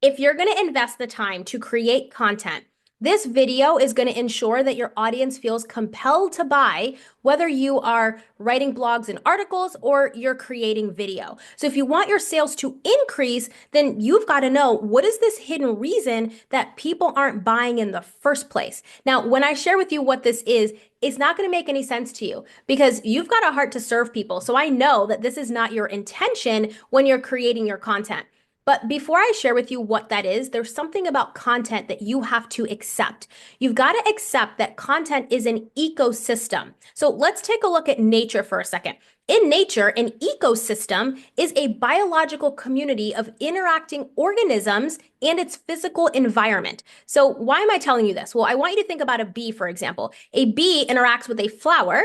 If you're going to invest the time to create content, this video is going to ensure that your audience feels compelled to buy, whether you are writing blogs and articles or you're creating video. So if you want your sales to increase, then you've got to know, what is this hidden reason that people aren't buying in the first place? Now, when I share with you what this is, it's not going to make any sense to you because you've got a heart to serve people. So I know that this is not your intention when you're creating your content. But before I share with you what that is, there's something about content that you have to accept. You've got to accept that content is an ecosystem. So let's take a look at nature for a second. In nature, an ecosystem is a biological community of interacting organisms and its physical environment. So why am I telling you this? Well, I want you to think about a bee, for example. A bee interacts with a flower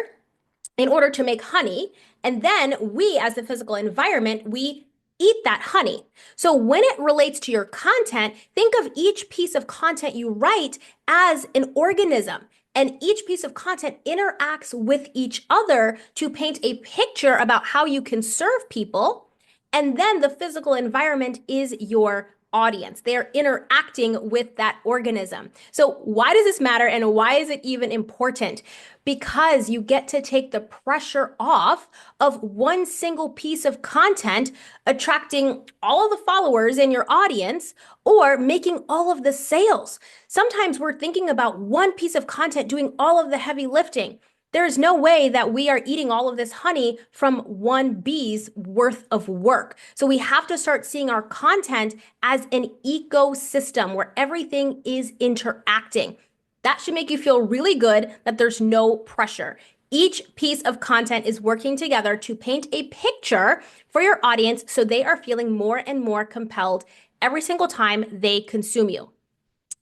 in order to make honey, and then we, as the physical environment, we eat that honey. So when it relates to your content, think of each piece of content you write as an organism. And each piece of content interacts with each other to paint a picture about how you can serve people. And then the physical environment is your audience. They're interacting with that organism. So why does this matter and why is it even important? Because you get to take the pressure off of one single piece of content attracting all of the followers in your audience or making all of the sales. Sometimes we're thinking about one piece of content doing all of the heavy lifting. There's no way that we are eating all of this honey from one bee's worth of work. So we have to start seeing our content as an ecosystem where everything is interacting. That should make you feel really good that there's no pressure. Each piece of content is working together to paint a picture for your audience so they are feeling more and more compelled every single time they consume you.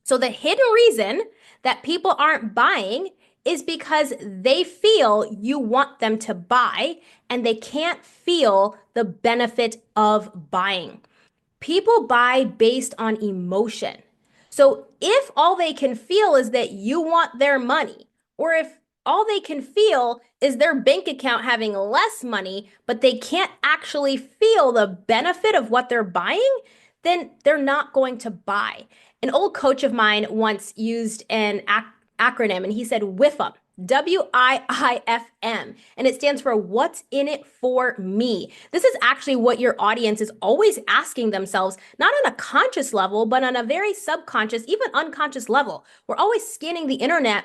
So the hidden reason that people aren't buying is because they feel you want them to buy and they can't feel the benefit of buying. People buy based on emotion. So if all they can feel is that you want their money, or if all they can feel is their bank account having less money, but they can't actually feel the benefit of what they're buying, then they're not going to buy. An old coach of mine once used an acronym and he said WIIFM. WIIFM, and it stands for what's in it for me. This is actually what your audience is always asking themselves, not on a conscious level, but on a very subconscious, even unconscious level. We're always scanning the internet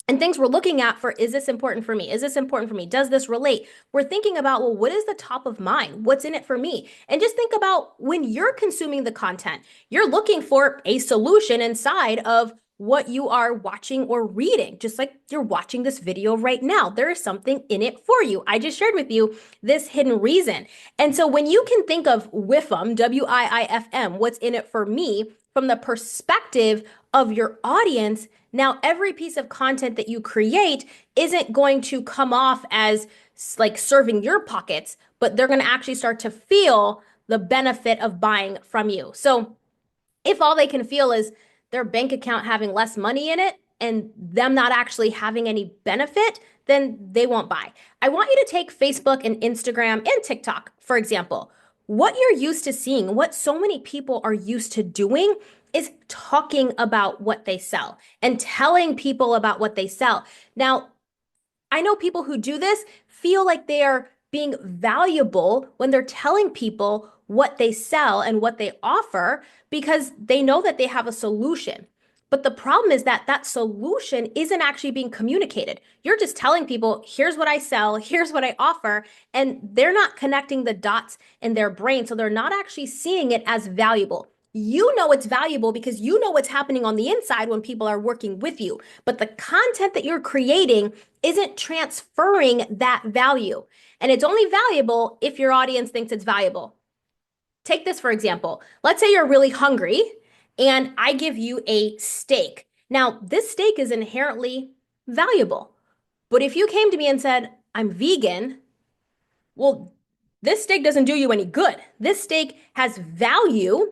and things we're looking at for, is this important for me? Is this important for me? Does this relate? We're thinking about, well, what is the top of mind? What's in it for me? And just think about when you're consuming the content, you're looking for a solution inside of what you are watching or reading, just like you're watching this video right now. There is something in it for you. I just shared with you this hidden reason. And so when you can think of WIIFM, WIIFM, what's in it for me, from the perspective of your audience, now every piece of content that you create isn't going to come off as like serving your pockets, but they're going to actually start to feel the benefit of buying from you. So if all they can feel is their bank account having less money in it and them not actually having any benefit, then they won't buy. I want you to take Facebook and Instagram and TikTok, for example. What you're used to seeing, what so many people are used to doing is talking about what they sell and telling people about what they sell. Now, I know people who do this feel like they are being valuable when they're telling people what they sell and what they offer because they know that they have a solution. But the problem is that that solution isn't actually being communicated. You're just telling people, here's what I sell, here's what I offer, and they're not connecting the dots in their brain. So they're not actually seeing it as valuable. You know it's valuable because you know what's happening on the inside when people are working with you. But the content that you're creating isn't transferring that value. And it's only valuable if your audience thinks it's valuable. Take this for example. Let's say you're really hungry and I give you a steak. Now, this steak is inherently valuable. But if you came to me and said, I'm vegan, well, this steak doesn't do you any good. This steak has value,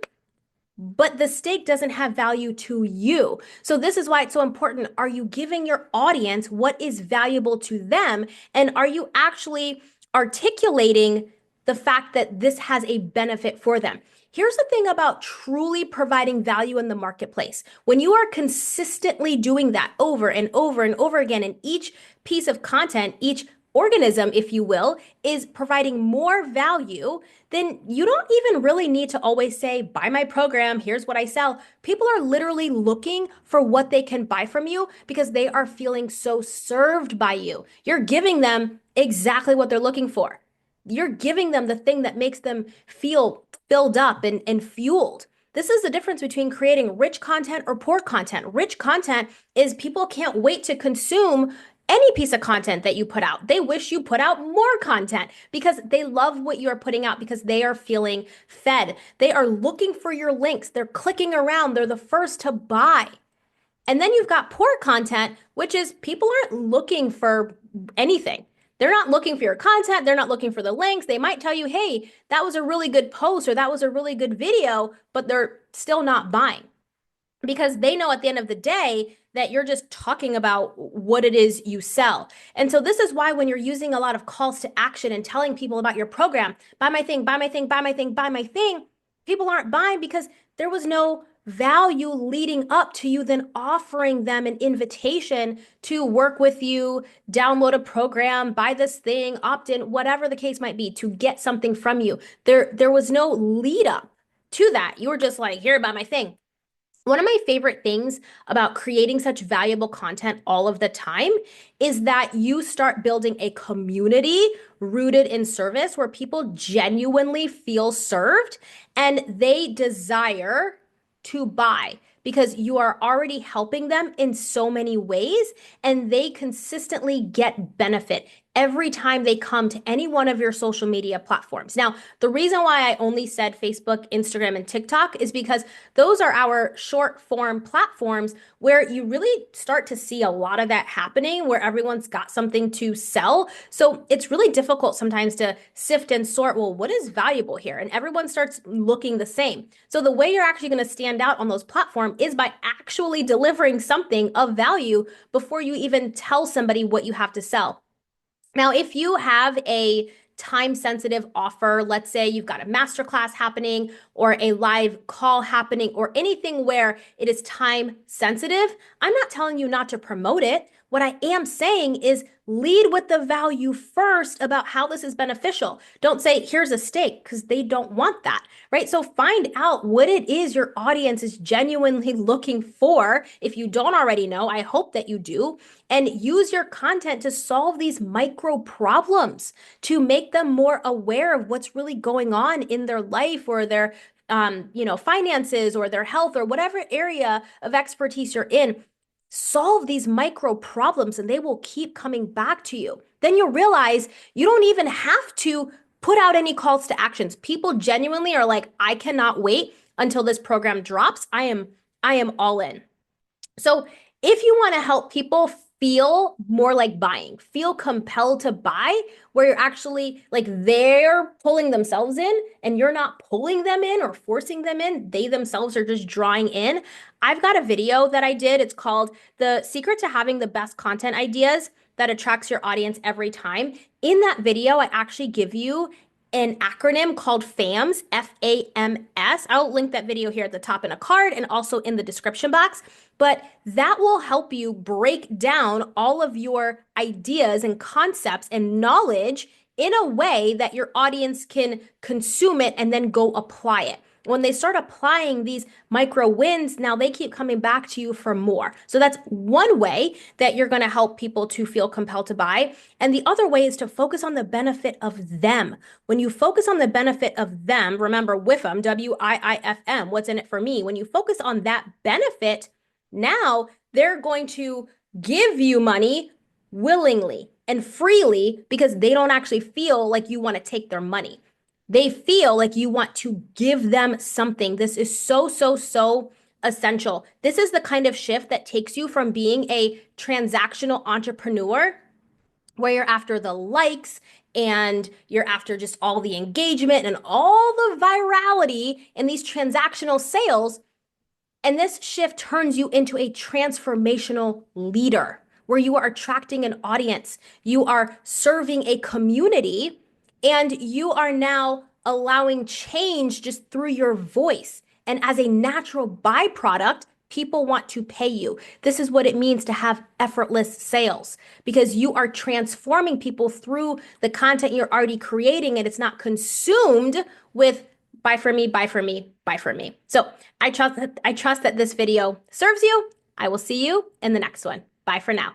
but the steak doesn't have value to you. So this is why it's so important. Are you giving your audience what is valuable to them? And are you actually articulating the fact that this has a benefit for them? Here's the thing about truly providing value in the marketplace. When you are consistently doing that over and over and over again, and each piece of content, each organism, if you will, is providing more value, then you don't even really need to always say, buy my program, here's what I sell. People are literally looking for what they can buy from you because they are feeling so served by you. You're giving them exactly what they're looking for. You're giving them the thing that makes them feel filled up and fueled. This is the difference between creating rich content or poor content. Rich content is people can't wait to consume any piece of content that you put out. They wish you put out more content because they love what you're putting out because they are feeling fed. They are looking for your links. They're clicking around. They're the first to buy. And then you've got poor content, which is people aren't looking for anything. They're not looking for your content. They're not looking for the links. They might tell you, hey, that was a really good post or that was a really good video, but they're still not buying because they know at the end of the day that you're just talking about what it is you sell. And so this is why when you're using a lot of calls to action and telling people about your program, buy my thing, buy my thing, buy my thing, buy my thing, people aren't buying because there was no value leading up to you then offering them an invitation to work with you, download a program, buy this thing, opt in, whatever the case might be, to get something from you. There was no lead up to that. You were just like, here, buy my thing. One of my favorite things about creating such valuable content all of the time is that you start building a community rooted in service where people genuinely feel served and they desire to buy because you are already helping them in so many ways and they consistently get benefit every time they come to any one of your social media platforms. Now, the reason why I only said Facebook, Instagram, and TikTok is because those are our short form platforms where you really start to see a lot of that happening, where everyone's got something to sell. So it's really difficult sometimes to sift and sort, well, what is valuable here? And everyone starts looking the same. So the way you're actually going to stand out on those platforms is by actually delivering something of value before you even tell somebody what you have to sell. Now, if you have a time sensitive offer, let's say you've got a masterclass happening or a live call happening or anything where it is time sensitive, I'm not telling you not to promote it. What I am saying is lead with the value first about how this is beneficial. Don't say, here's a steak, because they don't want that, right? So find out what it is your audience is genuinely looking for. If you don't already know, I hope that you do, and use your content to solve these micro problems to make them more aware of what's really going on in their life or their finances or their health or whatever area of expertise you're in. Solve these micro problems and they will keep coming back to you. Then you'll realize you don't even have to put out any calls to actions. People genuinely are like, I cannot wait until this program drops. I am all in. So if you want to help people feel more like buying, feel compelled to buy, where you're actually like they're pulling themselves in and you're not pulling them in or forcing them in, they themselves are just drawing in. I've got a video that I did. It's called The Secret to Having the Best Content Ideas That Attracts Your Audience Every Time. In that video, I actually give you an acronym called FAMS, F-A-M-S. I'll link that video here at the top in a card and also in the description box. But that will help you break down all of your ideas and concepts and knowledge in a way that your audience can consume it and then go apply it. When they start applying these micro wins, now they keep coming back to you for more. So that's one way that you're going to help people to feel compelled to buy. And the other way is to focus on the benefit of them. When you focus on the benefit of them, remember WIIFM, W-I-I-F-M, what's in it for me? When you focus on that benefit, now they're going to give you money willingly and freely because they don't actually feel like you want to take their money. They feel like you want to give them something. This is so, so, so essential. This is the kind of shift that takes you from being a transactional entrepreneur where you're after the likes and you're after just all the engagement and all the virality in these transactional sales. And this shift turns you into a transformational leader where you are attracting an audience, you are serving a community, and you are now allowing change just through your voice. And as a natural byproduct, people want to pay you. This is what it means to have effortless sales because you are transforming people through the content you're already creating and it's not consumed with buy for me, buy for me, buy for me. So I trust that this video serves you. I will see you in the next one. Bye for now.